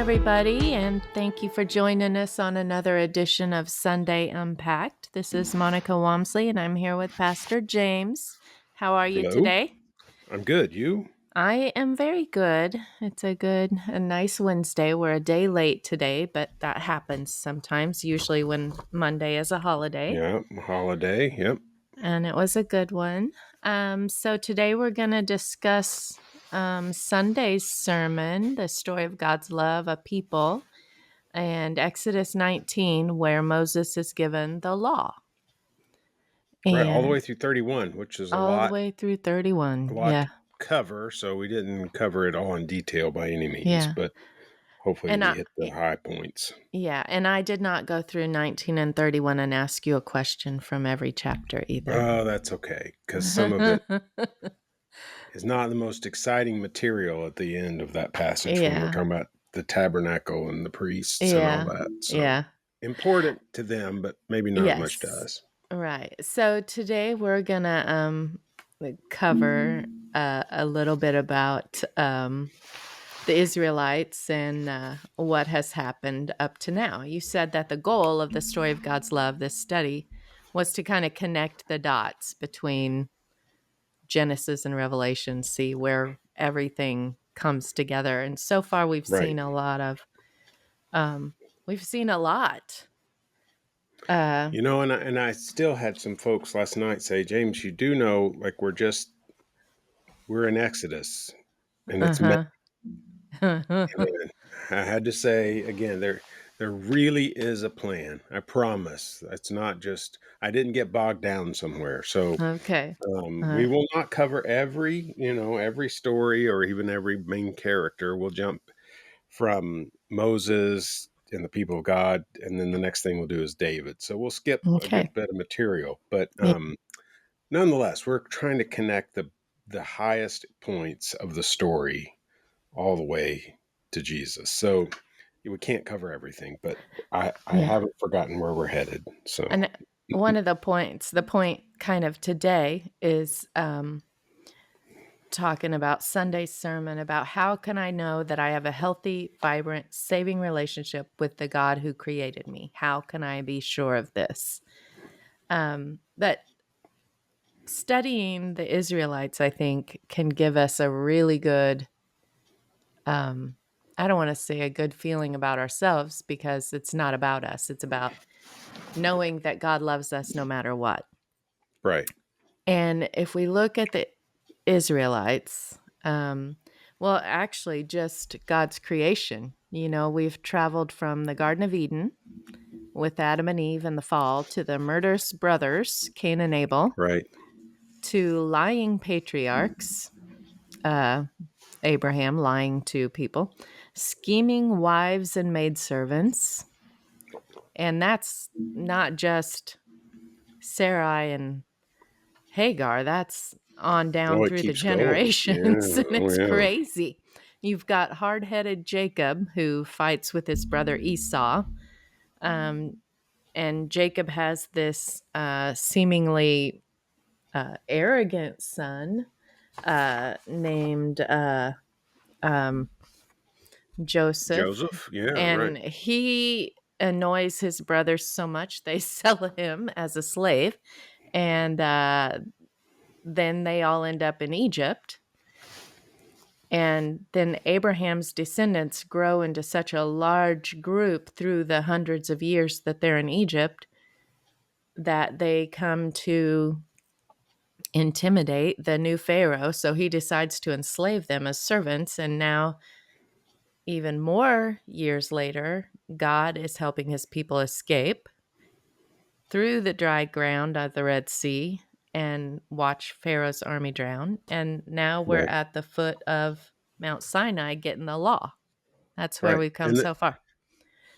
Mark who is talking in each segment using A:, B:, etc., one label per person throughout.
A: everybody, and thank you for joining us on another edition of Sunday Unpacked. This is Monica Walmsley, and I'm here with Pastor James. How are you
B: Hello.
A: today?
B: I'm good. You?
A: I am very good. It's a nice Wednesday. We're a day late today, but that happens sometimes, usually when Monday is a holiday.
B: Yeah, holiday. Yep.
A: And it was a good one. So today we're going to discuss Sunday's sermon, the story of God's love, a people, and Exodus 19, where Moses is given the law.
B: Right, all the
A: And
B: way through 31, which is a
A: all the
B: lot,
A: way through 31.
B: to
A: Yeah.
B: cover. So we didn't cover it all in detail by any means,
A: Yeah.
B: but hopefully
A: And
B: we
A: I,
B: hit the high points.
A: yeah. And I did not go through 19 and 31 and ask you a question from every chapter either.
B: Oh, that's okay, because some of it is not the most exciting material at the end of that passage when we're
A: Yeah.
B: talking about the tabernacle and the priests and all
A: Yeah.
B: that. So
A: Yeah.
B: important to them, but maybe not much to
A: Yes.
B: us.
A: Right. So today we're gonna cover a little bit about the Israelites and what has happened up to now. You said that the goal of the story of God's love, this study, was to kind of connect the dots between Genesis and Revelation, see where everything comes together. And so far, we've
B: Right.
A: seen a lot of, we've seen a lot. Uh,
B: And I still had some folks last night say, James, you do know, like we're in Exodus, and it's May.
A: uh huh.
B: And I had to say again, there really is a plan. I promise. It's not just I didn't get bogged down somewhere. So
A: Okay.
B: we
A: Uh,
B: will not cover every story or even every main character. We'll jump from Moses and the people of God, and then the next thing we'll do is David. So we'll skip a
A: okay.
B: good bit of material, but
A: Yeah.
B: nonetheless, we're trying to connect the highest points of the story all the way to Jesus. So we can't cover everything, but I
A: Yeah.
B: haven't forgotten where we're headed. So
A: And one of the point kind of today is talking about Sunday's sermon about how can I know that I have a healthy, vibrant, saving relationship with the God who created me? How can I be sure of this? But studying the Israelites, I think, can give us a really good, I don't want to say a good feeling about ourselves because it's not about us. It's about knowing that God loves us no matter what.
B: right,
A: And if we look at the Israelites, well, actually, just God's creation. You know, we've traveled from the Garden of Eden with Adam and Eve in the fall to the murderous brothers, Cain and Abel,
B: right,
A: to lying patriarchs, uh, Abraham lying to people, scheming wives and maidservants. And that's not just Sarai and Hagar, that's on down
B: oh, it
A: through the
B: keeps going.
A: generations,
B: Yeah,
A: and
B: oh
A: it's
B: yeah,
A: crazy. You've got hard headed Jacob who fights with his brother Esau. Um, and Jacob has this seemingly arrogant son named um, Joseph.
B: Joseph, yeah, right,
A: And he annoys his brothers so much they sell him as a slave. And then they all end up in Egypt. And then Abraham's descendants grow into such a large group through the hundreds of years that they're in Egypt that they come to intimidate the new Pharaoh. So he decides to enslave them as servants. And now, even more years later, God is helping his people escape through the dry ground of the Red Sea and watch Pharaoh's army drown. And now we're
B: right,
A: at the foot of Mount Sinai getting the law. That's where
B: right,
A: we've come so far.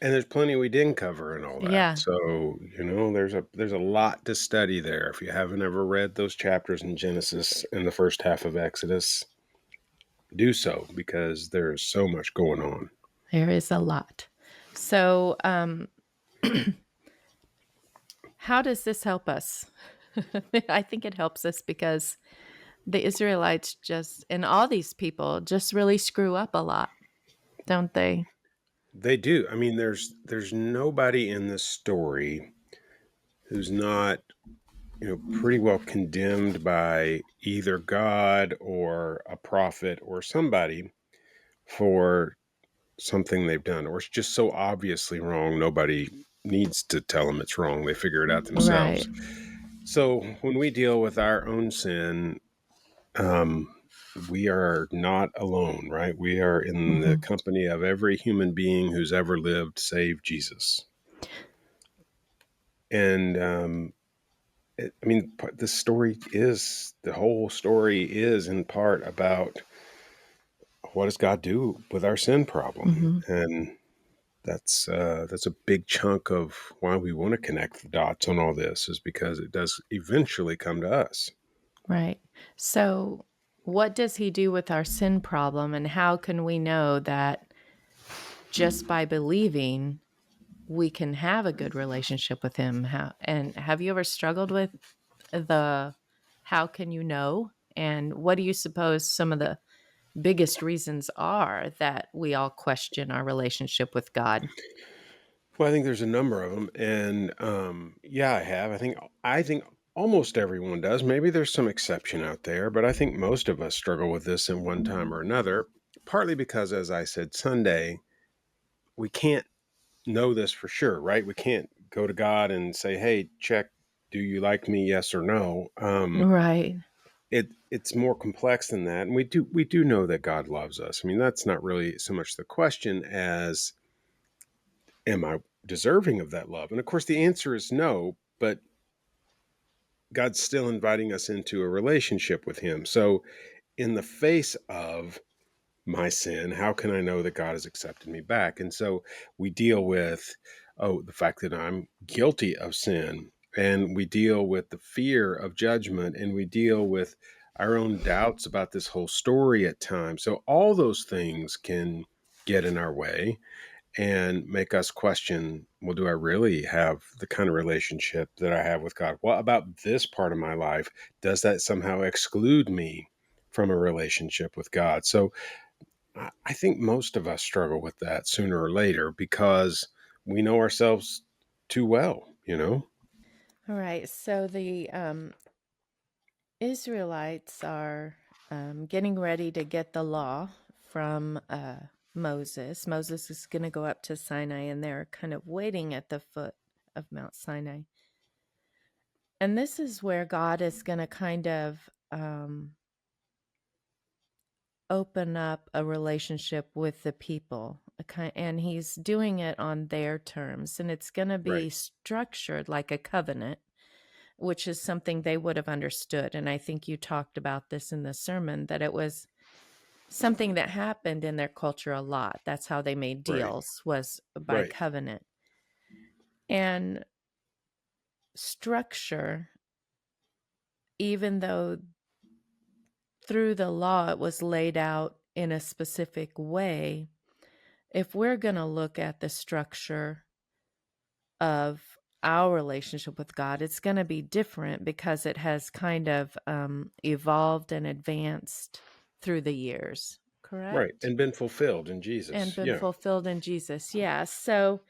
B: and there's plenty we didn't cover and all that.
A: Yeah.
B: So there's a lot to study there. If you haven't ever read those chapters in Genesis and the first half of Exodus, do so because there's so much going on.
A: There is a lot. So, how does this help us? I think it helps us because the Israelites just, and all these people just really screw up a lot, don't they?
B: They do. I mean, there's nobody in this story who's not, pretty well condemned by either God or a prophet or somebody for something they've done, or it's just so obviously wrong, nobody needs to tell them it's wrong. They figure it out
A: Right.
B: themselves. So when we deal with our own sin, um, we are not alone, right? We are in the
A: Hmm.
B: company of every human being who's ever lived, save Jesus. And I mean, the whole story is in part about what does God do with our sin problem,
A: Hmm.
B: and that's a big chunk of why we want to connect the dots on all this, is because it does eventually come to us.
A: Right. So, what does he do with our sin problem, and how can we know that just by believing we can have a good relationship with him? How and have you ever struggled with the how can you know? And what do you suppose some of the biggest reasons are that we all question our relationship with God?
B: Well, I think there's a number of them, and yeah, I have. I think almost everyone does. Maybe there's some exception out there, but I think most of us struggle with this in one time or another. Partly because, as I said Sunday, we can't know this for sure, right? We can't go to God and say, "Hey, check, do you like me? Yes or no."
A: Right.
B: It's more complex than that, and we do know that God loves us. I mean, that's not really so much the question as, am I deserving of that love? And of course, the answer is no, but God's still inviting us into a relationship with Him. So, in the face of my sin, how can I know that God has accepted me back? And so we deal with, the fact that I'm guilty of sin, and we deal with the fear of judgment, and we deal with our own doubts about this whole story at times. So all those things can get in our way and make us question, well, do I really have the kind of relationship that I have with God? What about this part of my life? Does that somehow exclude me from a relationship with God? So I think most of us struggle with that sooner or later because we know ourselves too well.
A: All right. So the Israelites are getting ready to get the law from Moses. Moses is going to go up to Sinai, and they're kind of waiting at the foot of Mount Sinai. And this is where God is going to kind of open up a relationship with the people. And he's doing it on their terms. And it's going to
B: Right,
A: be structured like a covenant, which is something they would have understood. And I think you talked about this in the sermon, that it was something that happened in their culture a lot. That's how they made
B: right,
A: deals, was by
B: right,
A: covenant. And structure, even though through the law it was laid out in a specific way, if we're going to look at the structure of our relationship with God, it's going to be different because it has kind of evolved and advanced through the years,
B: right.
A: correct?
B: And been fulfilled in
A: And
B: Jesus.
A: been
B: Yeah,
A: fulfilled in Jesus. Yeah. So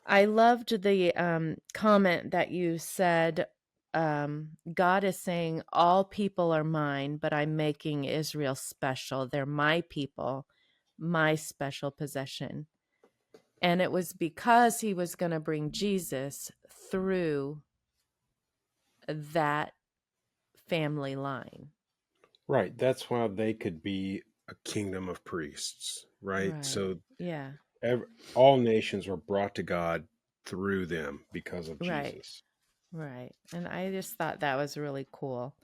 A: I loved the comment that you said. God is saying, all people are mine, but I'm making Israel special. They're my people, my special possession. And it was because he was going to bring Jesus through that family line.
B: right. That's why they could be a kingdom of priests, right?
A: Right.
B: So
A: Yeah.
B: all nations were brought to God through them because of
A: Right.
B: Jesus.
A: Right. And I just thought that was really cool.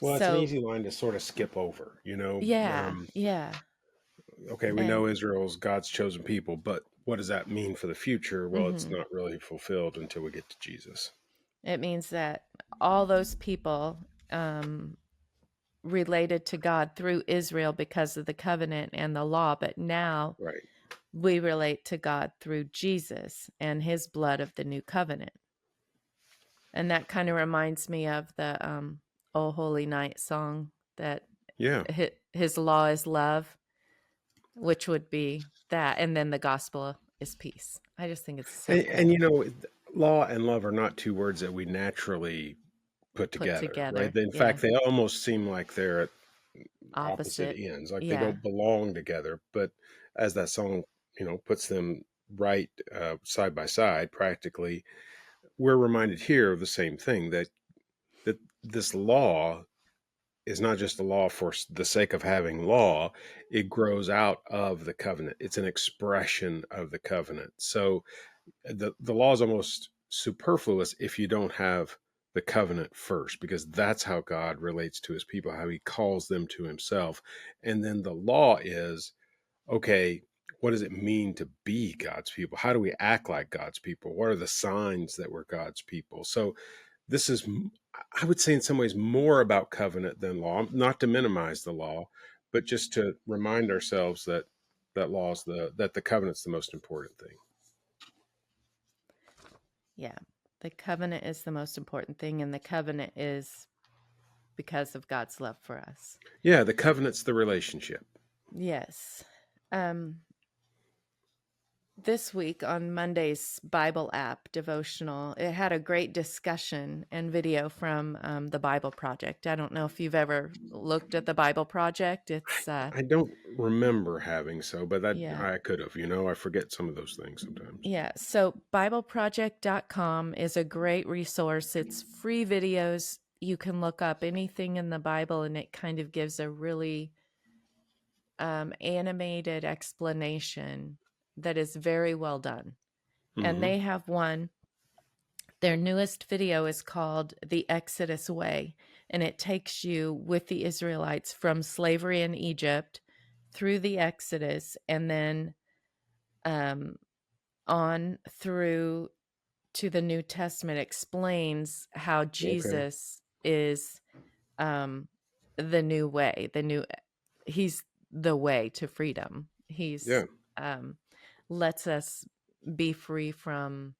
B: Well, it's an
A: So,
B: easy line to sort of skip over.
A: yeah. Yeah.
B: Okay, we know
A: And
B: Israel's God's chosen people, but what does that mean for the future? Well, it's
A: mhm,
B: not really fulfilled until we get to Jesus.
A: it means that all those people um, related to God through Israel because of the covenant and the law, but now
B: Right.
A: we relate to God through Jesus and his blood of the new covenant. And that kind of reminds me of the "Oh Holy Night" song, that
B: Yeah.
A: his law is love, which would be that, and then the gospel is peace. I just think it's so
B: And,
A: cool.
B: law and love are not two words that we naturally put
A: Put
B: together, right?
A: together.
B: In
A: Yeah.
B: fact, they almost seem like they're at opposite
A: Opposite.
B: ends, like they
A: Yeah.
B: don't belong together. But as that song, puts them right side by side, practically, we're reminded here of the same thing that this law is not just a law for the sake of having law. It grows out of the covenant. It's an expression of the covenant. So the law is almost superfluous if you don't have the covenant first, because that's how God relates to his people, how he calls them to himself. And then the law is, okay, what does it mean to be God's people? How do we act like God's people? What are the signs that we're God's people? So this is, I would say, in some ways more about covenant than law, not to minimize the law, but just to remind ourselves that the covenant's the most important thing.
A: Yeah. The covenant is the most important thing, and the covenant is because of God's love for us.
B: Yeah, the covenant's the relationship.
A: Yes. Um, this week on Monday's Bible app devotional, it had a great discussion and video from the Bible Project. I don't know if you've ever looked at the Bible Project. It's,
B: I don't remember having so, but that
A: yeah.
B: I could have. I forget some of those things sometimes.
A: Yeah. So BibleProject.com is a great resource. It's free videos. You can look up anything in the Bible, and it kind of gives a really animated explanation that is very well done. And
B: Hmm.
A: they have one, their newest video is called The Exodus Way, and it takes you with the Israelites from slavery in Egypt through the Exodus and then um, on through to the New Testament, explains how
B: Okay.
A: Jesus is um, the new way, he's the way to freedom. He's
B: Yeah.
A: um, lets us be free from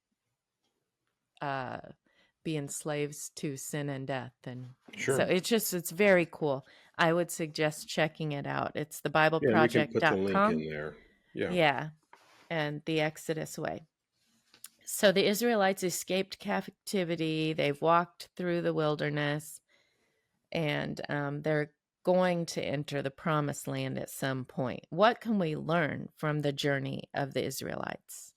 A: uh, being slaves to sin and death. And so
B: Sure.
A: it's very cool. I would suggest checking it out. It's
B: Yeah, and we can put the link in
A: thebibleproject.com.
B: there. Yeah.
A: Yeah. And the Exodus way. So the Israelites escaped captivity. They've walked through the wilderness, and they're going to enter the promised land at some point. What can we learn from the journey of the Israelites?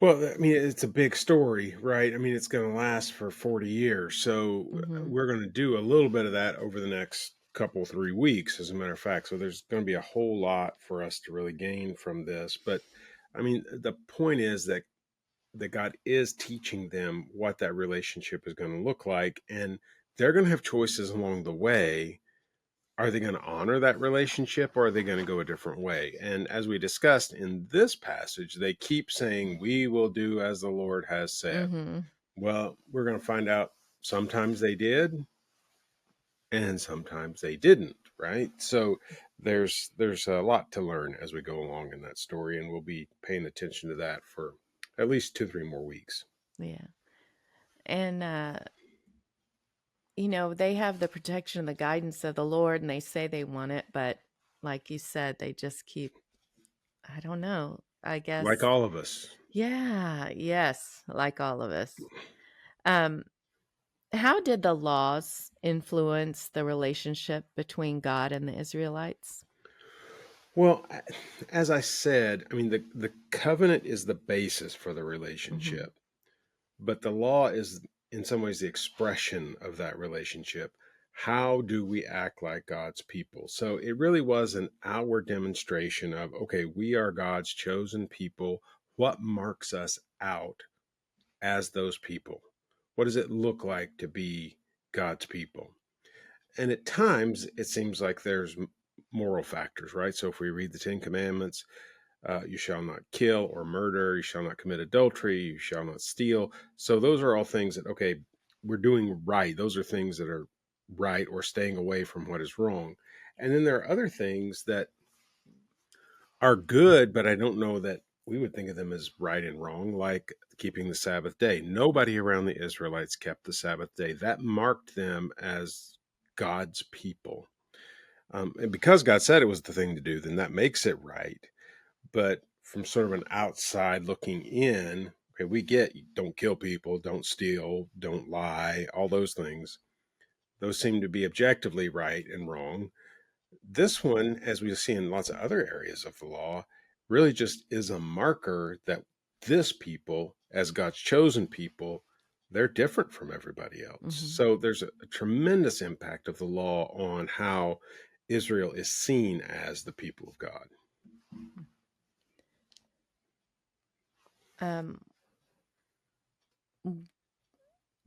B: Well, I mean, it's a big story, right? I mean, it's going to last for 40 years. So
A: Hmm.
B: we're going to do a little bit of that over the next couple, 3 weeks, as a matter of fact. So there's going to be a whole lot for us to really gain from this. But I mean, the point is that God is teaching them what that relationship is going to look like. And they're going to have choices along the way. Are they going to honor that relationship, or are they going to go a different way? And as we discussed in this passage, they keep saying, "We will do as the Lord has said."
A: Hmm.
B: Well, we're going to find out sometimes they did and sometimes they didn't, right? So there's a lot to learn as we go along in that story, and we'll be paying attention to that for at least 2, 3 more weeks.
A: Yeah. And, they have the protection and the guidance of the Lord, and they say they want it, but like you said, they just keep, I don't know, I
B: Like
A: guess.
B: all of us.
A: Yeah, yes, like all of us. Um, how did the laws influence the relationship between God and the Israelites?
B: Well, as I said, I mean, the covenant is the basis for the
A: Hmm.
B: relationship, but the law is in some ways the expression of that relationship. How do we act like God's people? So it really was an outward demonstration of, okay, we are God's chosen people. What marks us out as those people? What does it look like to be God's people? And at times, it seems like there's moral factors, right? So if we read the Ten Commandments, you shall not kill or murder, you shall not commit adultery, you shall not steal. So those are all things that, okay, we're doing right. Those are things that are right, or staying away from what is wrong. And then there are other things that are good, but I don't know that we would think of them as right and wrong, like keeping the Sabbath day. Nobody around the Israelites kept the Sabbath day. That marked them as God's people. And because God said it was the thing to do, then that makes it right. But from sort of an outside looking in, okay, we get don't kill people, don't steal, don't lie, all those things. Those seem to be objectively right and wrong. This one, as we see in lots of other areas of the law, really just is a marker that this people, as God's chosen people, they're different from everybody else.
A: Hmm.
B: So there's a tremendous impact of the law on how Israel is seen as the people of God.
A: Um,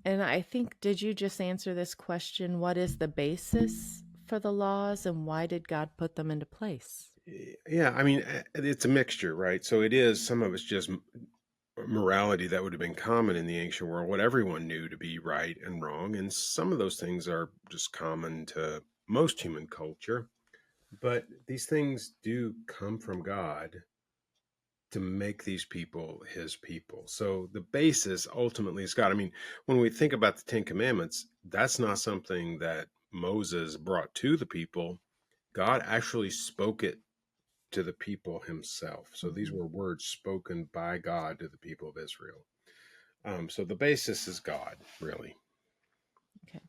A: and I think, did you just answer this question? What is the basis for the laws and why did God put them into place?
B: Yeah, I mean, it's a mixture, right? So it is, some of it's just morality that would have been common in the ancient world, what everyone knew to be right and wrong. And some of those things are just common to most human culture. But these things do come from God to make these people his people. So the basis ultimately is God. I mean, when we think about the Ten Commandments, that's not something that Moses brought to the people. God actually spoke it to the people himself. So these
A: Hmm.
B: were words spoken by God to the people of Israel. So the basis is God, really.
A: Okay.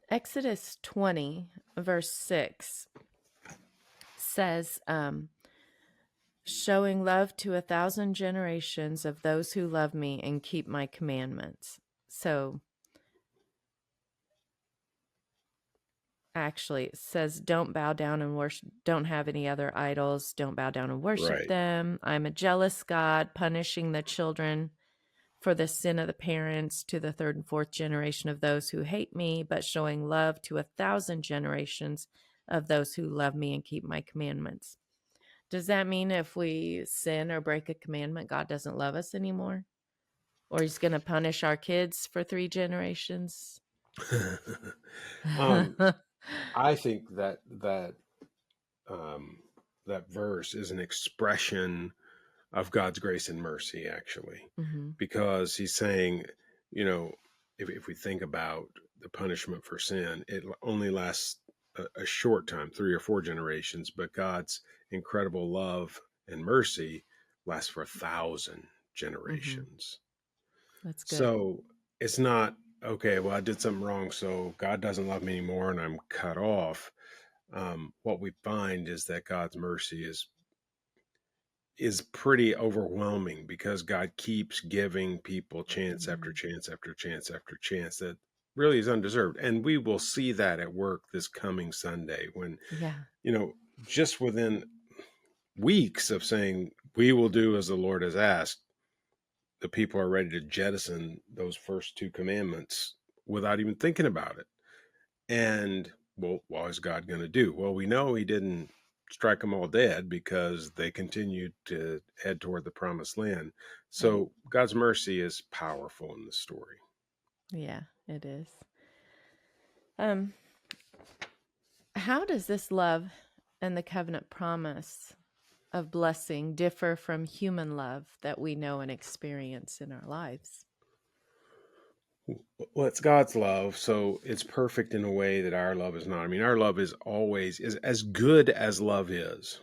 A: Exodus 20, verse 6 says, showing love to 1,000 generations of those who love me and keep my commandments. So actually, it says, don't bow down and worship, don't have any other idols, don't bow down and worship
B: Right.
A: them. I'm a jealous God, punishing the children for the sin of the parents to the third and fourth generation of those who hate me, but showing love to 1,000 generations of those who love me and keep my commandments. Does that mean if we sin or break a commandment, God doesn't love us anymore? Or he's going to punish our kids for 3 generations?
B: um, I think um, that verse is an expression of God's grace and mercy, actually,
A: Hmm.
B: because he's saying, you know, if we think about the punishment for sin, it only lasts a short time, 3 or 4 generations, but God's incredible love and mercy lasts for 1,000
A: Hmm.
B: generations.
A: That's good.
B: So it's not, okay, well, I did something wrong, so God doesn't love me anymore and I'm cut off. What we find is that God's mercy is pretty overwhelming because God keeps giving people chance after
A: Mm.
B: chance after chance after chance that really is undeserved. And we will see that at work this coming Sunday when,
A: Yeah.
B: you know, just within weeks of saying, we will do as the Lord has asked, the people are ready to jettison those first 2 commandments without even thinking about it. And well, what is God going to do? Well, we know he didn't strike them all dead because they continued to head toward the promised land.
A: Right.
B: So God's mercy is powerful in this story.
A: Yeah, it is. Um, how does this love and the covenant promise of blessing differ from human love that we know and experience in our lives?
B: Well, it's God's love, so it's perfect in a way that our love is not. I mean, our love is always is as good as love is.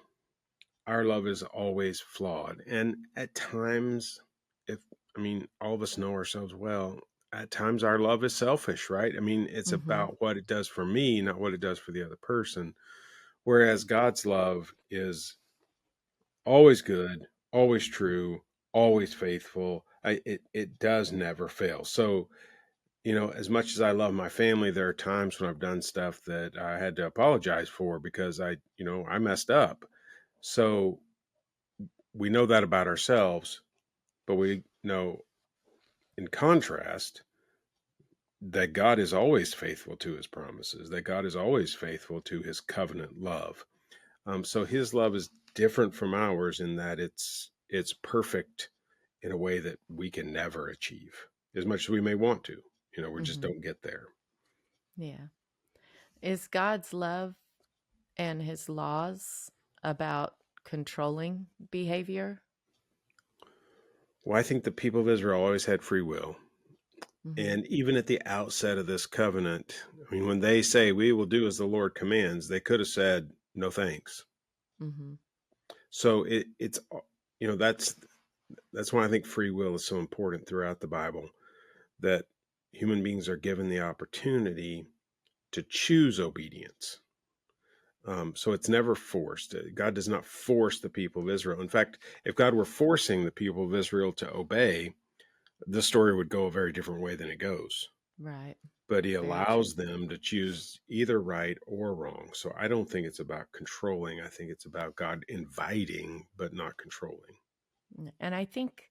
B: Our love is always flawed. And at times, if I mean, all of us know ourselves well, at times our love is selfish, right? I mean, it's
A: Hmm.
B: about what it does for me, not what it does for the other person. Whereas God's love is always good, always true, always faithful. It does never fail. So, as much as I love my family, there are times when I've done stuff that I had to apologize for because I messed up. So we know that about ourselves, but we know in contrast that God is always faithful to his promises, that God is always faithful to his covenant love. So his love is different from ours in that it's perfect in a way that we can never achieve as much as we may want to. We just
A: Hmm.
B: don't get there.
A: Yeah. Is God's love and his laws about controlling behavior?
B: Well, I think the people of Israel always had free will.
A: Hmm.
B: And even at the outset of this covenant, I mean, when they say, we will do as the Lord commands, they could have said, no thanks.
A: Hmm.
B: So it's that's why I think free will is so important throughout the Bible, that human beings are given the opportunity to choose obedience. So it's never forced. God does not force the people of Israel. In fact, if God were forcing the people of Israel to obey, the story would go a very different way than it goes.
A: Right.
B: But he
A: Very true.
B: allows them to choose either right or wrong. So I don't think it's about controlling. I think it's about God inviting, but not controlling.
A: And I think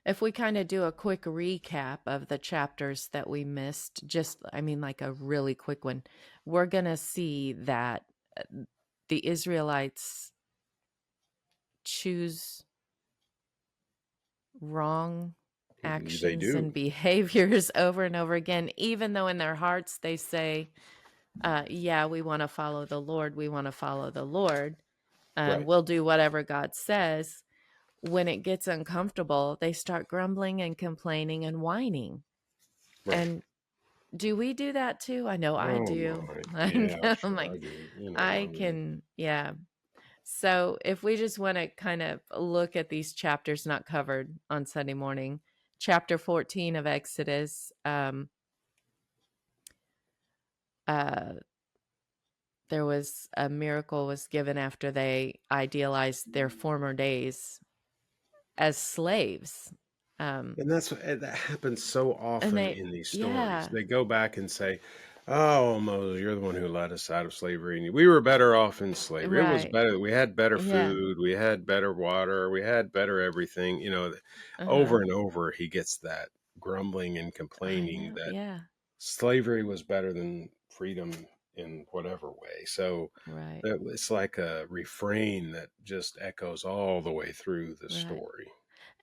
A: if we kind of do a quick recap of the chapters that we missed, just, I mean, like a really quick one, we're going to see that the Israelites choose wrong
B: They
A: actions
B: do.
A: and behaviors over and over again, even though in their hearts they say, yeah, we want to follow the Lord. We want to follow the Lord.
B: Right.
A: We'll do whatever God says. When it gets uncomfortable, they start grumbling and complaining and whining.
B: Right.
A: And do we do that too? I know I
B: Oh
A: do.
B: my.
A: I
B: Yeah,
A: know, I'm
B: sure
A: like,
B: I do. I
A: I
B: mean,
A: can, yeah. So if we just want to kind of look at these chapters not covered on Sunday morning, chapter 14 of Exodus, uh, there was a miracle was given after they idealized their former days as slaves. Um,
B: that happens so
A: and
B: often
A: they,
B: in these stories.
A: yeah,
B: They go back and say, "Oh, Moses, you're the one who led us out of slavery, and we were better off in slavery. It was
A: right.
B: better. We had better
A: Yeah.
B: food, we had better water, we had better everything."
A: Uh-huh.
B: Over and over, he gets that grumbling and
A: I
B: complaining
A: know.
B: that
A: Yeah.
B: slavery was better than freedom in whatever way. So
A: Right.
B: it's like a refrain that just echoes all the way through the
A: Right.
B: story.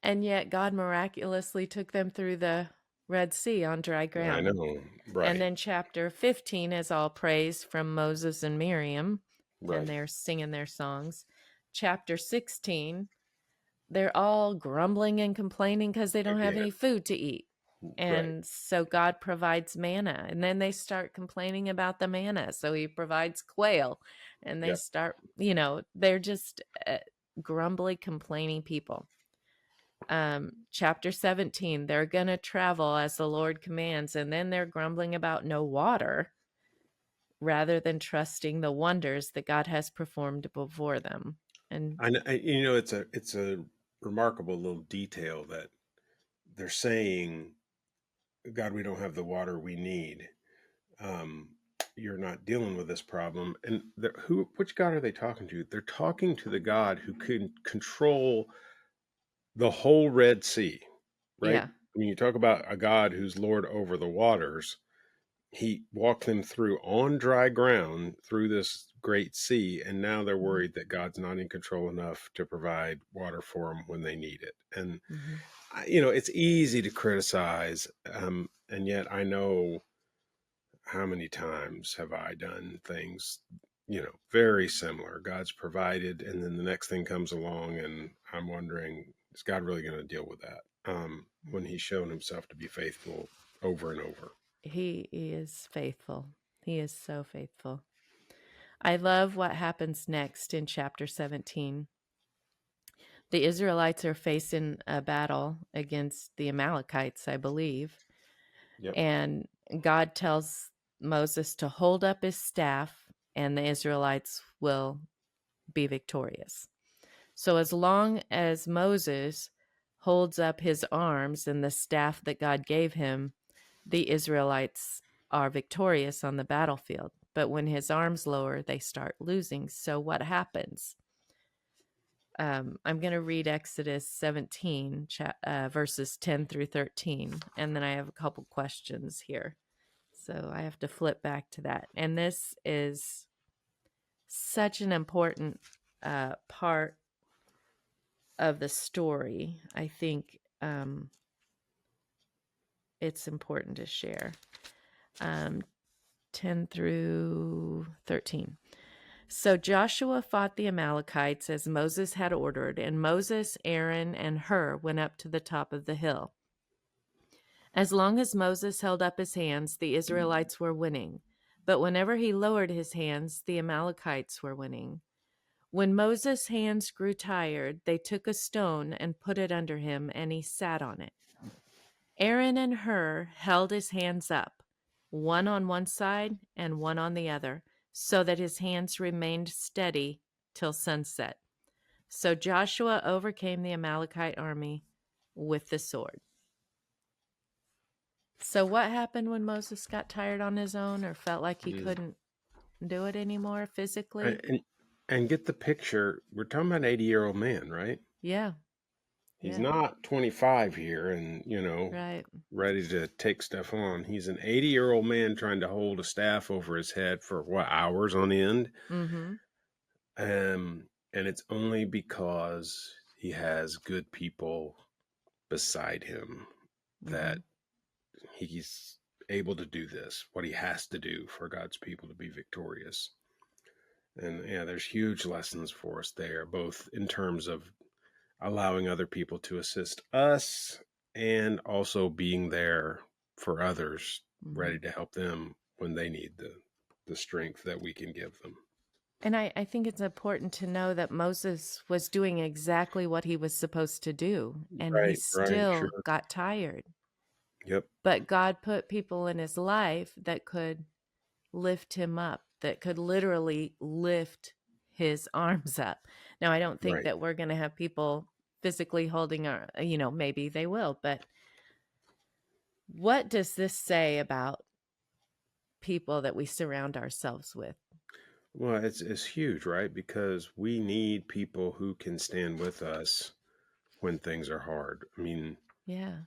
A: And yet God miraculously took them through the Red Sea on dry
B: I
A: ground.
B: know,
A: And
B: right,
A: then chapter 15 is all praise from Moses and Miriam, and
B: right.
A: they're singing their songs. Chapter 16, they're all grumbling and complaining because they don't have
B: Again,
A: any food to eat.
B: right.
A: And so God provides manna. And then they start complaining about the manna. So he provides quail. And they
B: Yep.
A: start, they're just grumbly, complaining people. Chapter 17, they're going to travel as the Lord commands. And then they're grumbling about no water rather than trusting the wonders that God has performed before them. And
B: It's a remarkable little detail that they're saying, "God, we don't have the water we need. Um, you're not dealing with this problem." And which God are they talking to? They're talking to the God who can control the whole Red Sea, right?
A: yeah.
B: When you talk about a God who's Lord over the waters, he walked them through on dry ground through this great sea, and now they're
A: Mhm.
B: worried that God's not in control enough to provide water for them when they need it. And
A: Mhm.
B: it's easy to criticize, and yet I know how many times have I done things, very similar. God's provided, and then the next thing comes along, and I'm wondering, is God really going to deal with that? When He's shown Himself to be faithful over and over.
A: He is faithful. He is so faithful. I love what happens next in chapter 17. The Israelites are facing a battle against the Amalekites, I believe.
B: Yep.
A: And God tells Moses to hold up his staff, and the Israelites will be victorious. So, as long as Moses holds up his arms and the staff that God gave him, the Israelites are victorious on the battlefield. But when his arms lower, they start losing. So, what happens? I'm going to read Exodus 17, verses 10 through 13, and then I have a couple questions here. So I have to flip back to that. And this is such an important part of the story. I think it's important to share. Um, 10 through 13. So Joshua fought the Amalekites as Moses had ordered, and Moses, Aaron, and Hur went up to the top of the hill. As long as Moses held up his hands, the Israelites were winning. But whenever he lowered his hands, the Amalekites were winning. When Moses' hands grew tired, they took a stone and put it under him, and he sat on it. Aaron and Hur held his hands up, one on one side and one on the other, so that his hands remained steady till sunset. So Joshua overcame the Amalekite army with the sword. So, what happened when Moses got tired on his own or felt like he
B: Mm.
A: couldn't do it anymore
B: And,
A: physically?
B: and and get the picture. We're talking about an 80-year-old man, right?
A: Yeah,
B: He's
A: yeah,
B: not 25 here and,
A: right.
B: ready to take stuff on. He's an 80-year-old man trying to hold a staff over his head for what, hours on end?
A: Mm-hmm.
B: And it's only because he has good people beside him
A: Mm-hmm.
B: that he's able to do this, what he has to do for God's people to be victorious. And yeah, there's huge lessons for us there, both in terms of allowing other people to assist us and also being there for others,
A: Mm-hmm.
B: ready to help them when they need the strength that we can give them.
A: And I think it's important to know that Moses was doing exactly what he was supposed to do, and he
B: Right,
A: still
B: sure.
A: got tired.
B: Yep,
A: But God put people in his life that could lift him up, that could literally lift his arms up. Now, I don't think
B: right.
A: that we're going to have people physically holding our, maybe they will, but what does this say about people that we surround ourselves with?
B: Well, it's huge, right? Because we need people who can stand with us when things are hard. I mean,
A: Yeah.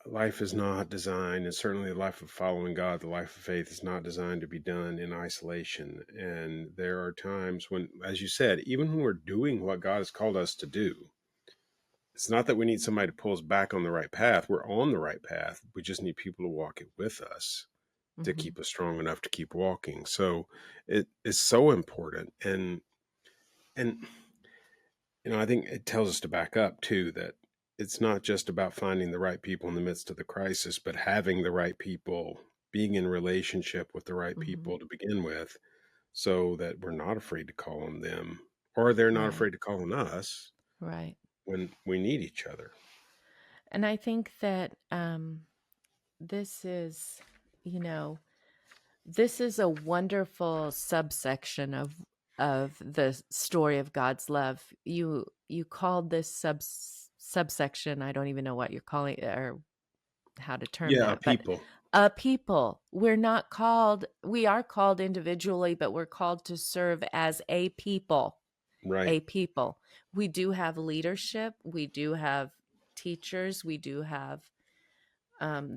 B: life is not designed, and certainly the life of following God, the life of faith, is not designed to be done in isolation. And there are times when, as you said, even when we're doing what God has called us to do, it's not that we need somebody to pull us back on the right path. We're on the right path. We just need people to walk it with us to
A: Hmm.
B: keep us strong enough to keep walking. So it is so important. And I think it tells us to back up too, that it's not just about finding the right people in the midst of the crisis, but having the right people, being in relationship with the right
A: Hmm.
B: people to begin with, so that we're not afraid to call on them, or they're not
A: Right.
B: afraid to call on us
A: Right.
B: when we need each other.
A: And I think that this is, you know, this is a wonderful subsection of the story of God's love. You called this subsection, I don't even know what you're calling it or how to term
B: Yeah,
A: that, but
B: people.
A: a people. We are called individually, but we're called to serve as a people.
B: Right.
A: A people. We do have leadership, we do have teachers, we do have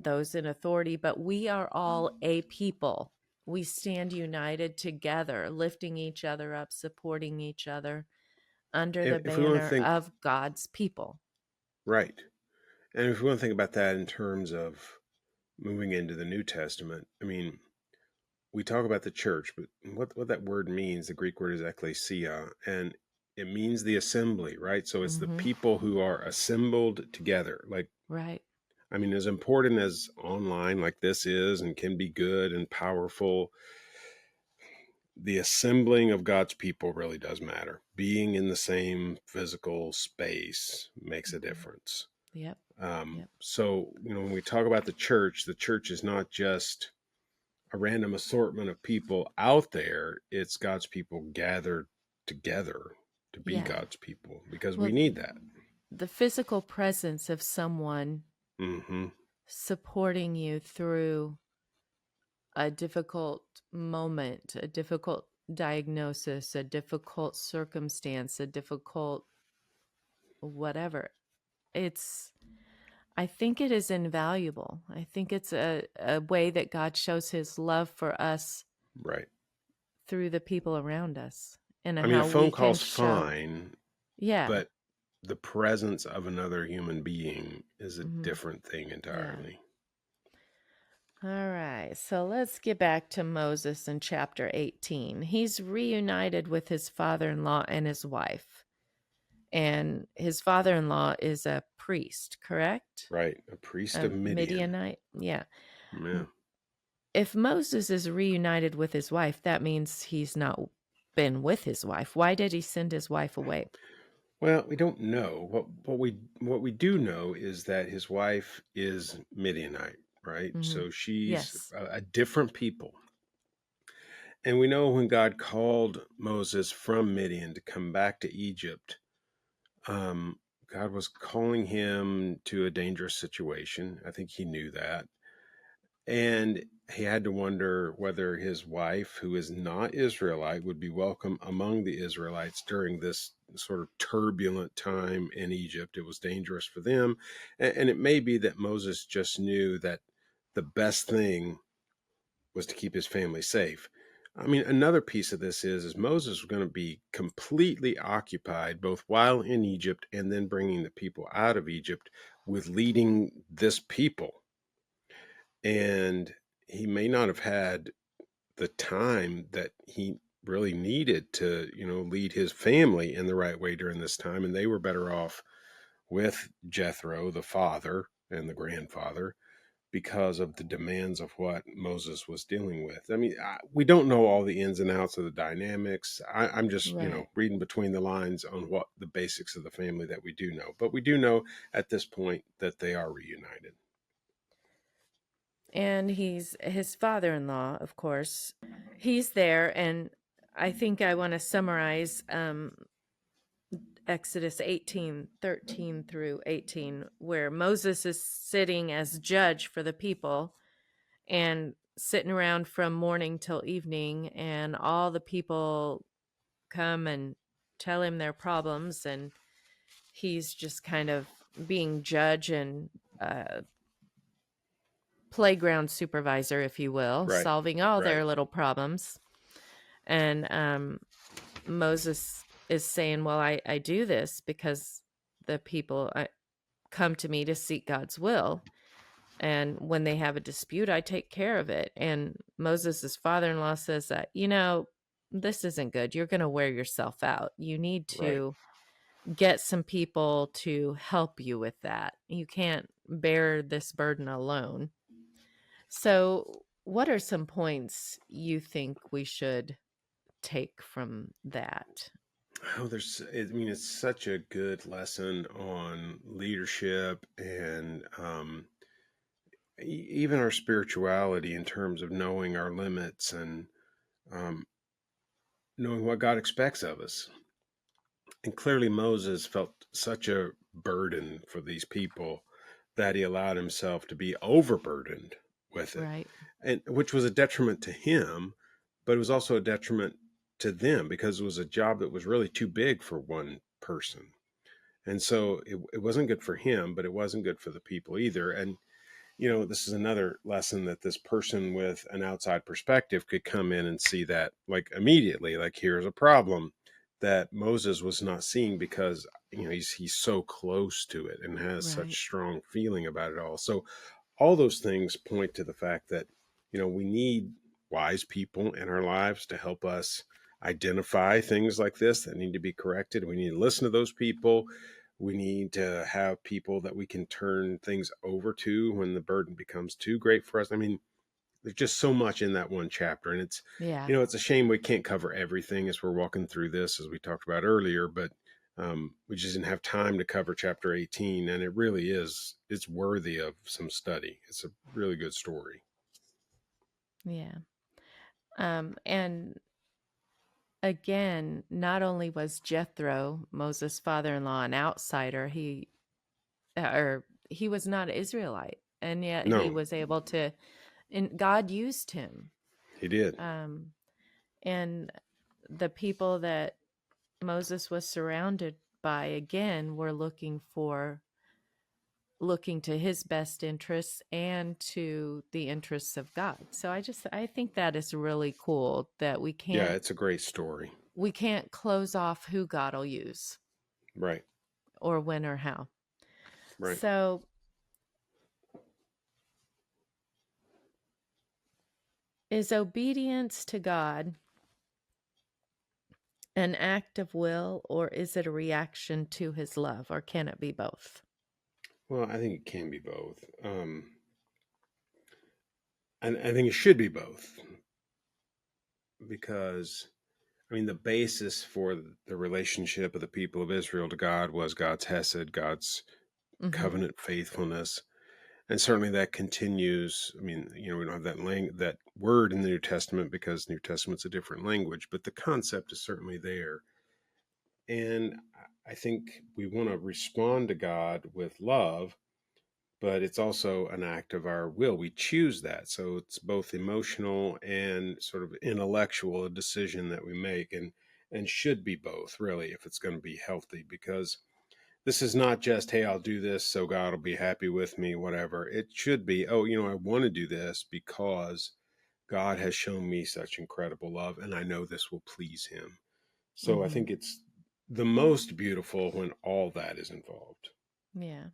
A: those in authority, but we are all a people. We stand united together, lifting each other up, supporting each other under the
B: If we want to
A: banner
B: think,
A: of God's people.
B: right. And if we want to think about that in terms of moving into the New Testament, I mean, we talk about the church, but what that word means, the Greek word is ekklesia, and it means the assembly, right? So it's the
A: Hmm.
B: people who are assembled together. Like,
A: Right.
B: I mean, as important as online like this is and can be good and powerful, the assembling of God's people really does matter. Being in the same physical space makes a
A: Hmm.
B: difference.
A: Yep. Yep.
B: So, when we talk about the church is not just a random assortment of people out there. It's God's people gathered together to be
A: Yeah.
B: God's people because we
A: Well,
B: need that.
A: the physical presence of someone
B: Hmm.
A: supporting you through a difficult moment, a difficult diagnosis, a difficult circumstance, a difficult whatever. It's I think it is invaluable. I think it's a way that God shows his love for us
B: Right.
A: through the people around us and
B: I mean, a
A: how we
B: phone
A: can
B: call's
A: show.
B: fine,
A: Yeah.
B: but the presence of another human being is a
A: Hmm.
B: different thing
A: Yeah.
B: entirely.
A: All right. So let's get back to Moses in chapter 18. He's reunited with his father in law and his wife. And his father in law is a priest, correct?
B: Right. A priest
A: A
B: of Midian.
A: Midianite. Yeah.
B: Yeah.
A: If Moses is reunited with his wife, that means he's not. been with his wife. Why did he send his wife away?
B: Well, we don't know. What we do know is that his wife is Midianite, right?
A: Hmm.
B: So she's
A: Yes.
B: a different people. And we know when God called Moses from Midian to come back to Egypt, God was calling him to a dangerous situation. I think he knew that. And he had to wonder whether his wife, who is not Israelite, would be welcome among the Israelites during this sort of turbulent time in Egypt. It was dangerous for them. And it may be that Moses just knew that the best thing was to keep his family safe. I mean, another piece of this is Moses was going to be completely occupied both while in Egypt and then bringing the people out of Egypt with leading this people. And he may not have had the time that he really needed to, lead his family in the right way during this time. And they were better off with Jethro, the father and the grandfather, because of the demands of what Moses was dealing with. I mean, we don't know all the ins and outs of the dynamics. I'm just,
A: Right.
B: reading between the lines on what the basics of the family that we do know. But we do know at this point that they are reunited.
A: And he's his father-in-law, of course. He's there, and I think I want to summarize Exodus 18:13 through 18, where Moses is sitting as judge for the people and sitting around from morning till evening, and all the people come and tell him their problems, and he's just kind of being judge and playground supervisor, if you will,
B: Right.
A: solving all
B: Right.
A: their little problems. And Moses is saying, well, I do this because the people come to me to seek God's will. And when they have a dispute, I take care of it. And Moses' father-in-law says that, this isn't good. You're going to wear yourself out. You need
B: Right.
A: to get some people to help you with that. You can't bear this burden alone. So, what are some points you think we should take from that?
B: Oh, I mean, it's such a good lesson on leadership and even our spirituality in terms of knowing our limits and um, knowing what God expects of us. And clearly, Moses felt such a burden for these people that he allowed himself to be overburdened with it,
A: Right.
B: and which was a detriment to him, but it was also a detriment to them because it was a job that was really too big for one person. And so it wasn't good for him, but it wasn't good for the people either. And this is another lesson that this person with an outside perspective could come in and see that like immediately, like here's a problem that Moses was not seeing because he's so close to it and has
A: Right.
B: such strong feeling about it all. So all those things point to the fact that we need wise people in our lives to help us identify things like this that need to be corrected. We need to listen to those people. We need to have people that we can turn things over to when the burden becomes too great for us. I mean, there's just so much in that one chapter, and it's
A: Yeah.
B: it's a shame we can't cover everything as we're walking through this, as we talked about earlier. But we just didn't have time to cover chapter 18, and it really it's worthy of some study. It's a really good story.
A: Yeah. And again, not only was Jethro, Moses' father-in-law, an outsider, he was not Israelite, and yet he
B: No,
A: was able to, and God used him.
B: he did.
A: Um, and the people that Moses was surrounded by, again, were looking to his best interests and to the interests of God. So I think that is really cool that
B: Yeah, it's a great story.
A: we can't close off who God will use
B: Right,
A: or when or how.
B: right.
A: So, is obedience to God an act of will, or is it a reaction to his love, or can it be both?
B: Well, I think it can be both. And I think it should be both because I mean, the basis for the relationship of the people of Israel to God was God's hesed, God's
A: Mhm.
B: covenant faithfulness. And certainly that continues. I mean, we don't have that word in the New Testament because New Testament's a different language, but the concept is certainly there. And I think we want to respond to God with love, but it's also an act of our will. We choose that. So it's both emotional and sort of intellectual, a decision that we make, and should be both, really, if it's going to be healthy, because this is not just, hey, I'll do this so God will be happy with me, whatever. It should be, oh, I want to do this because God has shown me such incredible love, and I know this will please him. So I
A: Mhm.
B: think it's the most beautiful when all that is involved.
A: Yeah.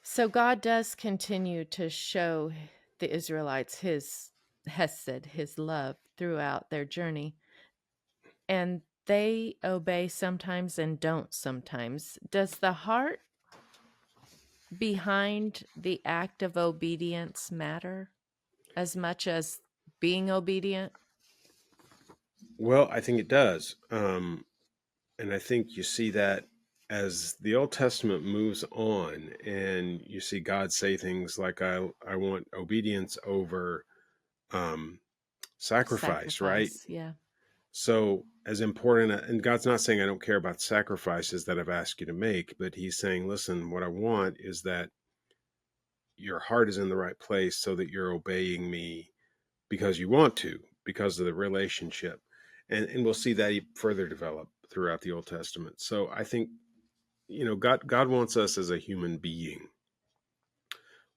A: So God does continue to show the Israelites his hesed, his love throughout their journey, and they obey sometimes and don't sometimes. Does the heart behind the act of obedience matter as much as being obedient?
B: Well, I think it does. And I think you see that as the Old Testament moves on and you see God say things like, I want obedience over um, sacrifice, right?
A: Sacrifice, yeah.
B: So, as important, and God's not saying I don't care about sacrifices that I've asked you to make, but He's saying, listen, what I want is that your heart is in the right place so that you're obeying me because you want to, because of the relationship. And we'll see that further develop throughout the Old Testament. So I think, God wants us as a human being,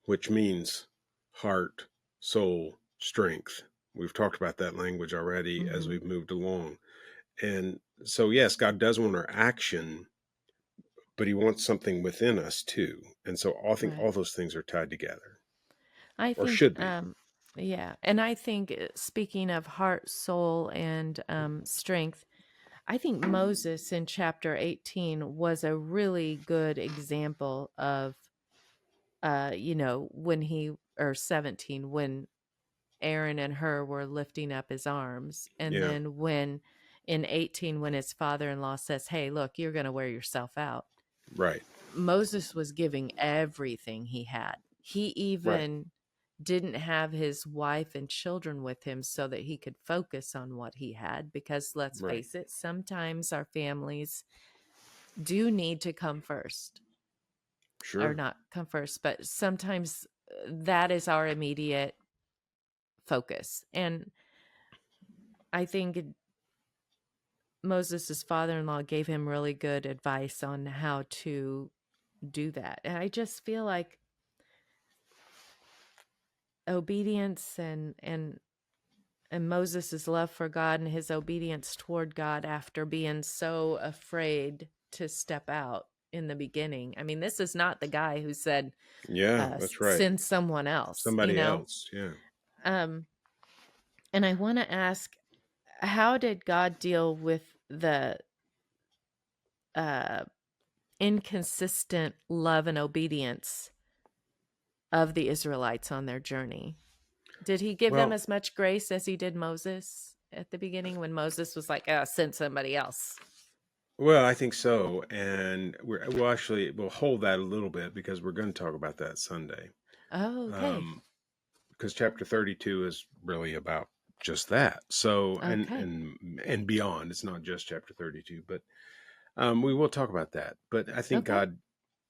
B: which means heart, soul, strength. We've talked about that language already as
A: Mhm.
B: we've moved along. And so, yes, God does want our action, but He wants something within us too. And so I think
A: Right.
B: all those things are tied together,
A: I
B: or
A: think,
B: should be.
A: yeah. And I think, speaking of heart, soul, and strength, I think Moses in chapter 18 was a really good example of, when or 17, when Aaron and Hur were lifting up his arms. And
B: Yeah,
A: then when in 18, when his father in law says, hey, look, you're going to wear yourself out,
B: right,
A: Moses was giving everything he had. He
B: right,
A: even didn't have his wife and children with him so that he could focus on what he had, because let's
B: right.
A: face it, sometimes our families do need to come first, or
B: Sure.
A: not come first, but sometimes that is our immediate focus. And I think Moses' father-in-law gave him really good advice on how to do that. And I just feel like obedience and Moses' love for God and his obedience toward God after being so afraid to step out in the beginning. I mean, this is not the guy who said,
B: Yeah, that's right.
A: send someone else, you
B: Somebody
A: know?
B: else. Yeah.
A: Um, and I want to ask, how did God deal with the uh, inconsistent love and obedience of the Israelites on their journey? Did he give them
B: Well,
A: as much grace as he did Moses at the beginning, when Moses was like, send somebody else?
B: I think so, and we'll hold that a little bit because we're going to talk about that Sunday.
A: Oh, okay.
B: Um, because chapter 32 is really about just that. So,
A: Okay.
B: and beyond. It's not just chapter 32, but we will talk about that. But I think
A: Okay.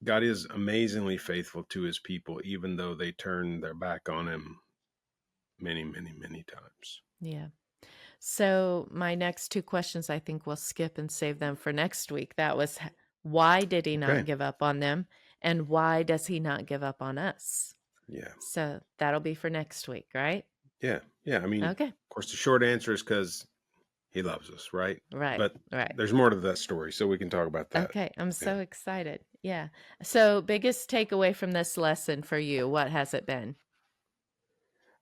B: God is amazingly faithful to His people, even though they turn their back on Him many, many, many times.
A: Yeah. So my next two questions, I think we'll skip and save them for next week. That was, why did he not
B: Okay.
A: give up on them? And why does he not give up on us?
B: Yeah.
A: So that'll be for next week, right?
B: Yeah. Yeah. I mean,
A: Okay.
B: of course, the short answer is because He loves us, right?
A: Right.
B: But
A: Right.
B: there's more to that story, so we can talk about that.
A: Okay. I'm
B: Yeah.
A: so excited. Yeah. So, biggest takeaway from this lesson for you, what has it been?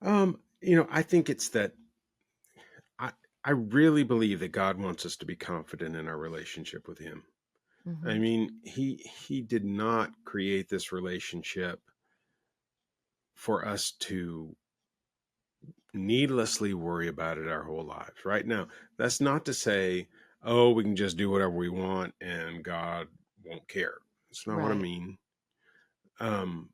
B: I think it's that I I really believe that God wants us to be confident in our relationship with Him. I
A: Hmm.
B: mean, He did not create this relationship for us to needlessly worry about it our whole lives. Right now, that's not to say, oh, we can just do whatever we want and God won't care. That's not what I
A: Right.
B: mean. Um,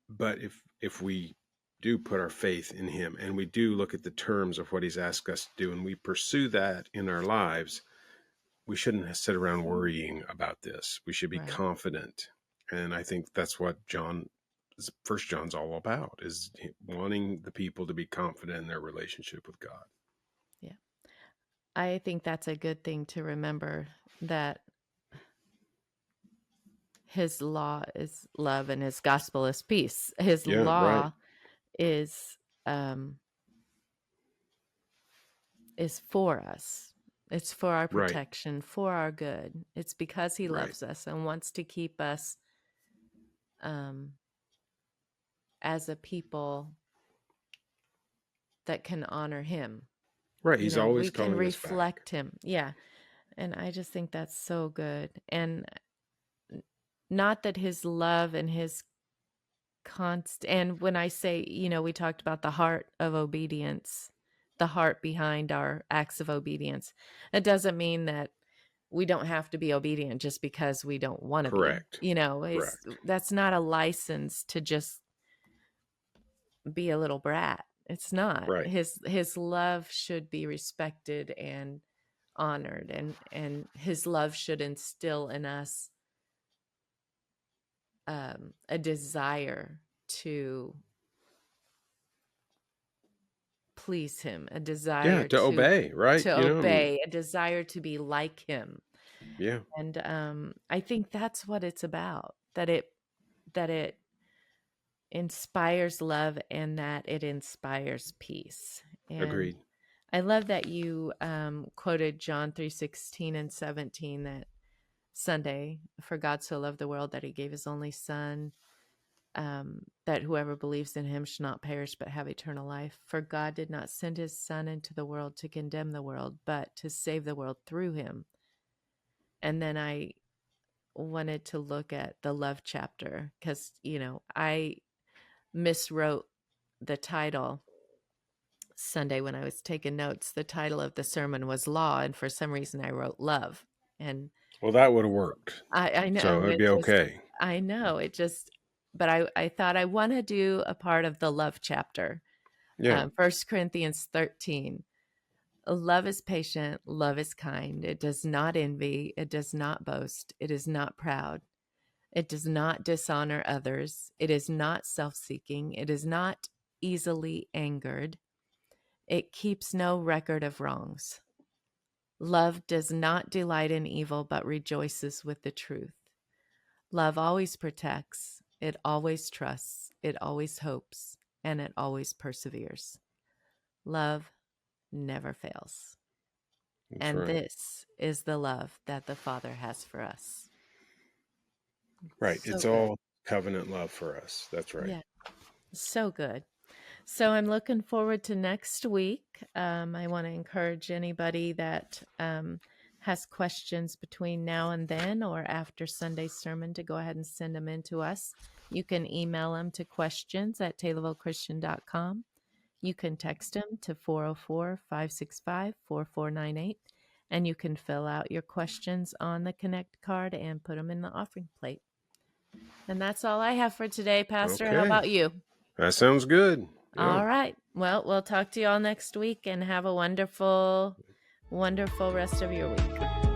B: but if we do put our faith in Him and we do look at the terms of what He's asked us to do and we pursue that in our lives, we shouldn't sit around worrying about this. We should be
A: Right.
B: confident. And I think that's what First John's all about, is wanting the people to be confident in their relationship with God.
A: Yeah. I think that's a good thing to remember, that his law is love and his gospel is peace. His
B: Yeah, right,
A: law is um is for us. It's for our
B: right,
A: protection, for our good. It's because he
B: right,
A: loves us and wants to keep us um as a people that can honor him.
B: right.
A: You
B: He's
A: know, we
B: always
A: can
B: calling us back.
A: reflect him. Yeah. And I just think that's so good. And not that his love and his and when I say, we talked about the heart of obedience, the heart behind our acts of obedience. It doesn't mean that we don't have to be obedient just because we don't want to be.
B: Correct,
A: It's
B: correct.
A: that's not a license to just be a little brat. It's not.
B: Right.
A: His love should be respected and honored, and his love should instill in us a desire to please him, a
B: Yeah,
A: desire
B: to obey, right?
A: to
B: You know, I mean,
A: obey, a desire to be like him.
B: yeah,
A: And I think that's what it's about, that it inspires love and that it inspires peace. And
B: agreed.
A: I love that you quoted John 3:16 and 17, that Sunday, for God so loved the world that he gave his only son, that whoever believes in him should not perish but have eternal life. For God did not send his son into the world to condemn the world, but to save the world through him. And then I wanted to look at the love chapter because, I miswrote the title Sunday when I was taking notes. The title of the sermon was Law, and for some reason I wrote Love. And
B: Well, that would have worked.
A: I
B: So
A: know
B: it'd
A: it
B: be
A: just,
B: okay.
A: I know it just, but I thought I want to do a part of the love chapter.
B: Yeah,
A: 1 Corinthians 13. Love is patient, love is kind. It does not envy, it does not boast, it is not proud. It does not dishonor others. It is not self seeking. It is not easily angered. It keeps no record of wrongs. Love does not delight in evil, but rejoices with the truth. Love always protects. It always trusts. It always hopes. And it always perseveres. Love never fails.
B: that's
A: And
B: right.
A: this is the love that the Father has for us.
B: Right.
A: So
B: It's
A: good.
B: all covenant love for us. That's right.
A: Yeah, so good. So I'm looking forward to next week. I want to encourage anybody that has questions between now and then or after Sunday's sermon to go ahead and send them in to us. You can email them to questions@taylorvillechristian.com. You can text them to 404-565-4498. And you can fill out your questions on the Connect card and put them in the offering plate. And that's all I have for today, Pastor. How
B: Okay.
A: about you?
B: That sounds good. Yeah.
A: All right. Well, we'll talk to you all next week and have a wonderful, wonderful rest of your week.